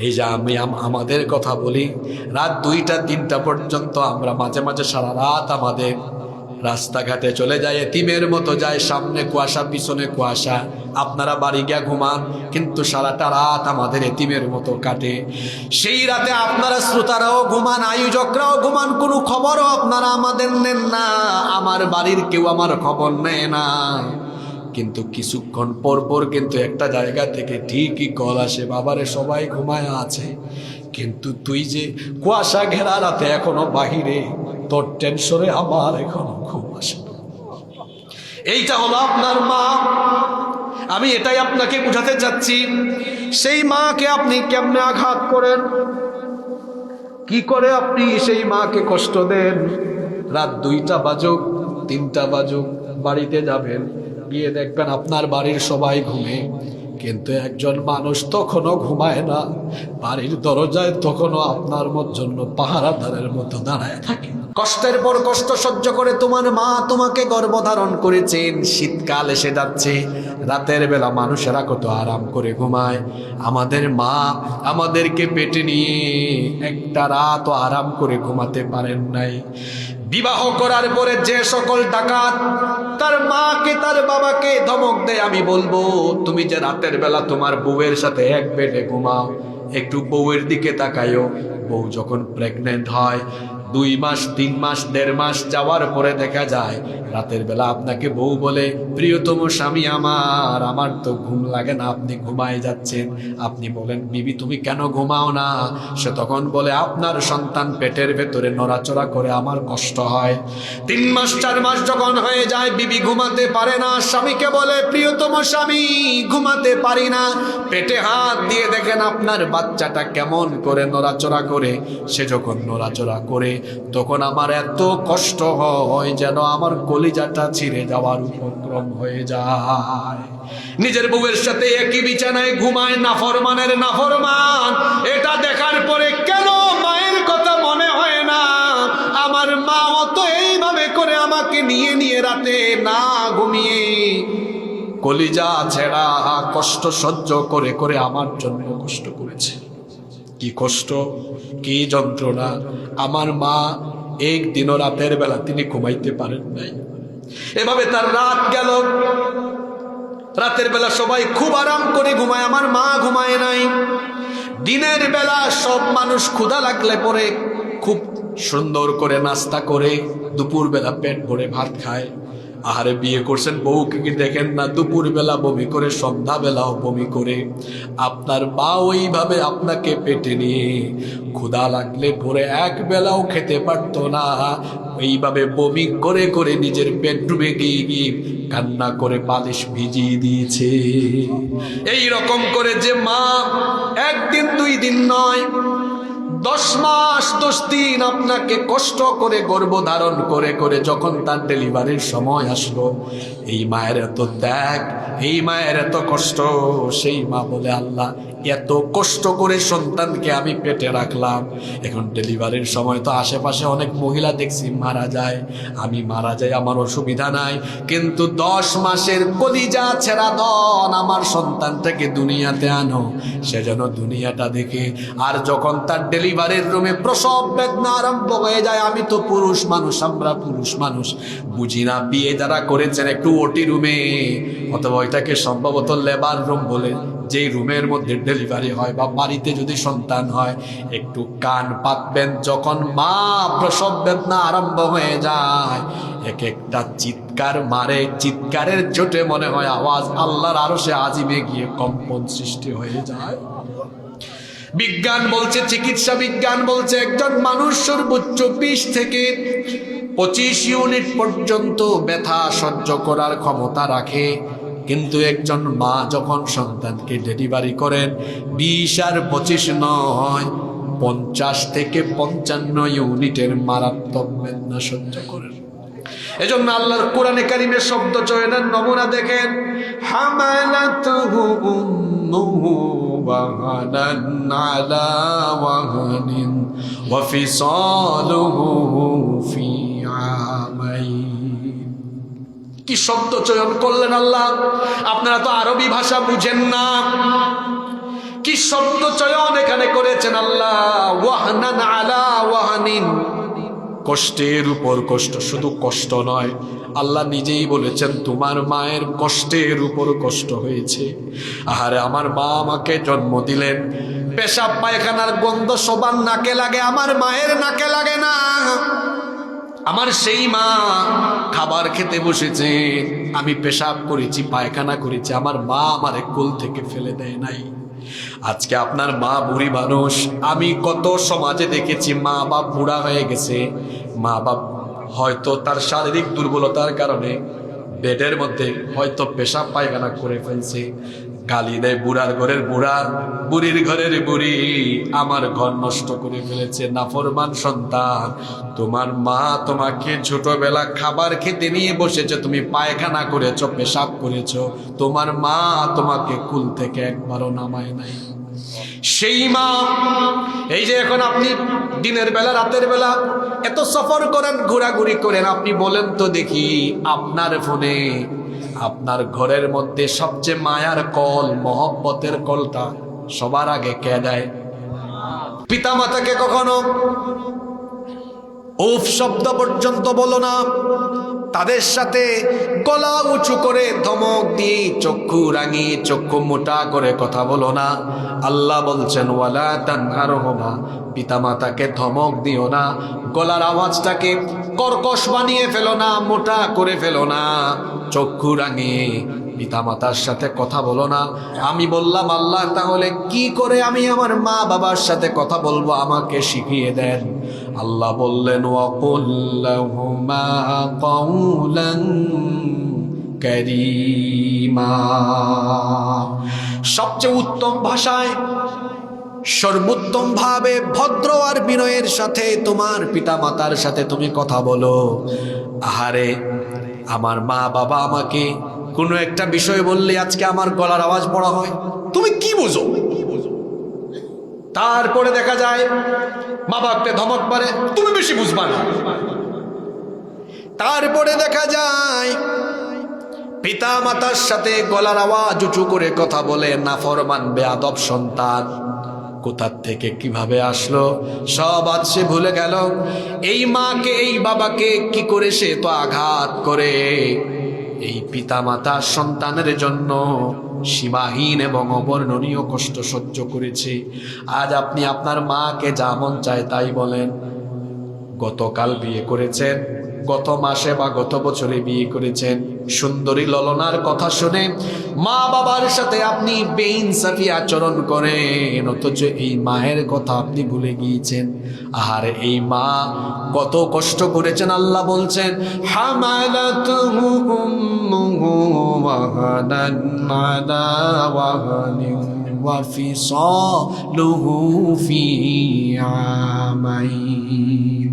এই যে আমাদের কথা বলি, রাত 2টা 3টা পর্যন্ত আমরা মাঝে মাঝে সারা রাত আমাদের রাস্তাঘাটে চলে যায়, এতিমের মতো যায়, সামনে কুয়াশা পিছনে কুয়াশা। আপনারা বাড়ি গিয়া ঘুমান, কিন্তু সারাটা রাত আমাদের এতিমের মতো কাটে। সেই রাতে আপনারা শ্রোতারাও ঘুমান, আয়োজকরাও ঘুমান, কোনো খবরও আপনারা আমাদের নেন না, আমার বাড়ির কেউ আমার খবর নেয় না। কিন্তু কিছুক্ষণ পর পর কিন্তু একটা জায়গা থেকে ঠিকই কল আসে, বাবারে সবাই ঘুমায় আছে, কিন্তু তুই যে কুয়াশা ঘেরা রাতে এখনো বাহিরে, তোর টেনশনে আমার এখনো ঘুম আসে না। এইটা হলো আপনার মা। আমি এটাই আপনাকে বুঝাতে চাচ্ছি। সেই মাকে আপনি কেমনে আঘাত করেন, কি করে আপনি সেই মাকে কষ্ট দেন। রাত 2টা বাজুক 3টা বাজুক বাড়িতে যাবেন, গিয়ে দেখবেন আপনার বাড়ির সবাই ঘুমে, কিন্তু একজন মানুষ তখনও ঘুমায় না, বাড়ির দরজায় তখনও আপনার জন্য পাহারাদারের মতো দাঁড়ায় থাকে। কষ্টের পর কষ্ট সহ্য করে তোমার মা তোমাকে গর্ভধারণ করেছেন। শীতকাল এসে যাচ্ছে, রাতের বেলা মানুষেরা কত আরাম করে ঘুমায়, আমাদের মা আমাদেরকে পেটে নিয়ে একটা রাতও আরাম করে ঘুমাতে পারেন নাই। বিবাহ করার পরে যে সকল ডাকাত তার মাকে তার বাবাকে ধমক দেয়, আমি বলবো তুমি যে রাতের বেলা তোমার বউয়ের সাথে এক বেডে ঘুমাও, একটু বউয়ের দিকে তাকাইও। বউ যখন প্রেগনেন্ট হয়, 2 মাস 3 মাস 1.5 মাস যাওয়ার পরে দেখা যায় রাতের বেলা আপনাকে বউ বলে, প্রিয়তম স্বামী আমার তো ঘুম লাগে না, আপনি ঘুমায় যাচ্ছেন। আপনি বলেন, বিবি তুমি কেন ঘুমাও না? সে তখন বলে, আপনার সন্তান পেটের ভেতরে নড়াচড়া করে, আমার কষ্ট হয়। 3 মাস 4 মাস যখন হয়ে যায়, বিবি ঘুমাতে পারে না, স্বামীকে বলে, প্রিয়তম স্বামী ঘুমাতে পারি না। পেটে হাত দিয়ে দেখেন আপনার বাচ্চাটা কেমন করে নড়াচড়া করে। সে যখন নড়াচড়া করে, তখন আমার এত কষ্ট হয় যেন আমার কলিজাটা ছিঁড়ে যাওয়ার উপক্রম হয়ে যায়। নিজের বউয়ের সাথে একই বিছানায় ঘুমায় নাফরমানের নাফরমান। এটা দেখার পরে কেন মায়ের কথা মনে হয় না? আমার মাও তো এইভাবে করে আমাকে নিয়ে নিয়ে রাতে না ঘুমিয়ে কলিজা ছেঁড়া কষ্ট সহ্য করে করে আমার জন্য কষ্ট করেছে। কি কষ্ট, কি যন্ত্রণা। আমার মা একদিনও রাতের বেলা তিনি ঘুমাইতে পারেন নাই। এভাবে তার রাত গেল। রাতের বেলা সবাই খুব আরাম করে ঘুমায়, আমার মা ঘুমায় নাই। দিনের বেলা সব মানুষ ক্ষুধা লাগলে পরে খুব সুন্দর করে নাস্তা করে দুপুর বেলা পেট ভরে ভাত খায়। আহারে, বিয়ে করছেন, বউকে কি দেখেন না দুপুর বেলা বমি করে, সন্ধ্যা বেলাও বমি করে। আপনার মা ওইভাবে আপনাকে পেটে নিয়ে ক্ষুধা লাগলে পরে এক বেলাও খেতে পারতো না, এইভাবে বমি করে করে নিজের বেডরুমে গিয়ে গিয়ে কান্না করে পালিশ ভিজিয়ে দিয়েছে। এই রকম করে যে মা 1 দিন 2 দিন নয়, 10 মাস 10 দিন আপনাকে কষ্ট করে গর্ভধারণ করে করে যখন তার ডেলিভারির সময় আসলো, এই মায়ের এত ত্যাগ, এই মায়ের এত কষ্ট। সেই মা বলে, আল্লাহ এত কষ্ট করে সন্তানকে আমি পেটে রাখলাম, এখন ডেলিভারির সময় তো আশেপাশে অনেক মহিলা দেখছি মারা যায়, আমি মারা যাই, আমার অসুবিধা নাই, কিন্তু 10 মাসের কলিজা ছেঁড়া দন আমার সন্তানটাকে দুনিয়াতে আনো, সে যেন দুনিয়াটা দেখে। আর যখন তার ডেলিভারির রুমে প্রসব বেদনা আরম্ভ হয়ে যায়, আমি তো পুরুষ মানুষ, আমরা পুরুষ মানুষ বুঝি না, বিয়ে যারা করেছেন একটু ওটি রুমে, অথবা ওইটাকে সম্ভবত লেবার রুম বলে, যেই রুমের মধ্যে ডেলিভারি হয় বা বাড়িতে যদি সন্তান হয়, একটু কান পাতবেন। যখন মা প্রসব বেদনা আরম্ভ হয়ে যায়, এক একটা চিৎকার মারে, চিৎকারের চোটে মনে হয় আওয়াজ আল্লাহর আরশে আজিমে গিয়ে কম্পন সৃষ্টি হয়ে যায়। বিজ্ঞান বলছে, চিকিৎসা বিজ্ঞান বলছে, একজন মানুষ সর্বোচ্চ 20 থেকে 25 ইউনিট পর্যন্ত ব্যথা সহ্য করার ক্ষমতা রাখে, কিন্তু একজন মা যখন সন্তানকে ডেলিভারি করেন 20 আর 25 নয়, 50 থেকে 55 ইউনিটের মারাত্মক বেদনা সহ্য করেন। এজন্য আল্লাহর কোরআনে কারিমের শব্দ চয়নের নমুনা দেখেন, হামালাতুহু উম্মুহু ওয়াহানান আলা ওয়াহানিন ওয়া ফিসালুহু ফি আমাইন। কি শব্দ চয়ন করলেন আল্লাহ! আপনারা তো আরবি ভাষা বুঝেন না, কি শব্দ চয়ন এখানে করেছেন আল্লাহ, ওয়াহনান আলা ওয়াহানিন, কষ্টের উপর কষ্ট। শুধু কষ্ট নয়, আল্লাহ নিজেই বলেছেন তোমার মায়ের কষ্টের উপর কষ্ট হয়েছে। আহারে, আমার মা আমাকে জন্ম দিলেন, পেশাব পায়খানার গন্ধ সবার নাকে লাগে, আমার মায়ের নাকে লাগে না। আমার সেই মা খাবার খেতে বসেছে, আমি পেশাব করেছি, পায়খানা করেছি, আমার মা আমারে কোল থেকে ফেলে দেয় নাই। আজকে আপনার মা বুড়ি মানুষ। আমি কত সমাজে দেখেছি মা বাপ বুড়া হয়ে গেছে, মা বাপ হয়তো তার শারীরিক দুর্বলতার কারণে বেডের মধ্যে হয়তো পেশাব পায়খানা করে ফেলছে, গালি দেয় বুড়ার ঘরের বুড়া, বুড়ির ঘরের বুড়ি, আমার ঘর নষ্ট করে ফেলেছে, নাফরমান সন্তান। তোমার মা তোমাকে ছোটবেলা খাবার খেতে নিয়ে বসেছে, তুমি পায়খানা করেছো, পেশাব করেছো, তোমার মা তোমাকে কুল থেকে একবারও নামায় নাই। সেই মা, এই যে এখন আপনি দিনের বেলা রাতের বেলা এত সফর করেন, ঘোরাঘুরি করেন, আপনি বলেন তো দেখি, আপনার ফোনে আপনার ঘরের মধ্যে সবচেয়ে মায়ার কল, মহব্বতের কলটা সবার আগে কে দেয়? পিতা মাতাকে কখনো উফ শব্দ পর্যন্ত বলো না, তাদের সাথে গলা উঁচু করে ধমক দিয়ে চক্ষু রাঙিয়ে চক্ষু মোটা করে কথা বলো না। আল্লাহ বলছেন ওয়ালা তানহারহুমা, পিতা মাতাকে ধমক দিও না, গলার আওয়াজটাকে কর্কশ বানিয়ে ফেলো না, মোটা করে ফেলো না, চক্ষু রাঙিয়ে পিতা মাতার সাথে কথা বলো না। আমি বললাম আল্লাহ, তাহলে কি করে আমি আমার মা বাবার সাথে কথা বলবো, আমাকে শিখিয়ে দেন। আল্লাহ বললেন ওয়াকুল লাহুমা কাওলান কারীমা, সবচেয়ে উত্তম ভাষায়, সর্বোত্তম ভাবে, ভদ্র আর বিনয়ের সাথে তোমার পিতা মাতার সাথে তুমি কথা বলো। আহারে, আমার মা বাবা আমাকে কোনো একটা বিষয় বললে আজকে আমার গলার আওয়াজ বড় হয়, তুমি কি বুঝো? তারপরে দেখা যায় মা বাপকে ধমক মারে, তুমি বেশি বুঝবা না। তারপরে দেখা যায় পিতা মাতার সাথে গলার আওয়াজ উঁচু করে কথা বলে নাফরমান বেয়াদব সন্তান। কোথার থেকে কিভাবে আসলো সব আজ সে ভুলে গেল। এই মাকে এই বাবাকে কি করে সে তো আঘাত করে। এই পিতা মাতা সন্তানের জন্য সীমাহীন এবং অবর্ণনীয় কষ্ট সহ্য করেছে। আজ আপনি আপনার মাকে যা মন চায় তাই বলেন। গতকাল বিয়ে করেছেন, গত মাসে বা গত বছরে বিয়ে করেছেন, সুন্দরী ললনার কথা শুনে মা বাবার সাথে আপনি বেইনসাফি আচরণ করেন, অথচ এই মায়ের কথা আপনি ভুলে গিয়েছেন। আর এই মা কত কষ্ট করেছেন। আল্লাহ বলছেন হামালাতুহু উম্মুহু ওয়াহানান আলা ওয়াহানিন ওয়া ফিসালুহু ফি আমাইন।